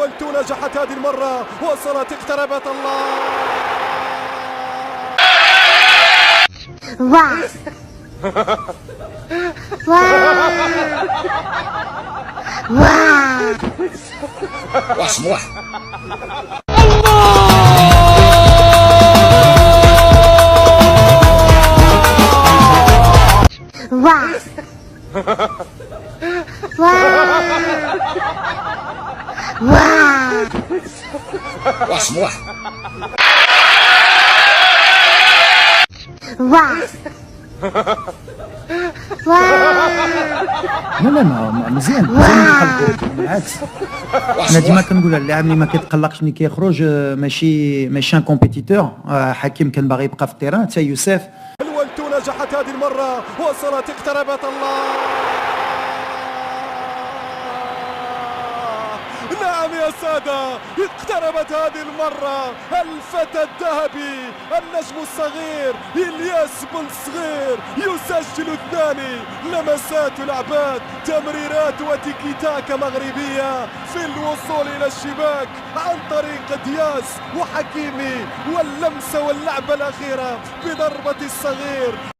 الولتو نجحت هذه المرة، وصلت، اقتربت. الله. واه واه واه واه واه واه واه لا لا، ما مزيان يتقلقوا بالعكس. انا ديما كنقول اللاعب اللي ما كيتقلقش ملي كيخرج ماشي ان كومبيتيتور. حكيم كان باغي يبقى في التيران حتى يوسف. الولتو نجحت هذه المرة، وصلت، اقتربت. الله. نعم يا سادة، اقتربت هذه المرة. الفتى الذهبي، النجم الصغير إلياس بن صغير يسجل الثاني. لمسات لعبات، تمريرات وتيكي تاكا مغربية في الوصول إلى الشباك عن طريق دياس وحكيمي، واللمسة واللعبة الأخيرة بضربة الصغير.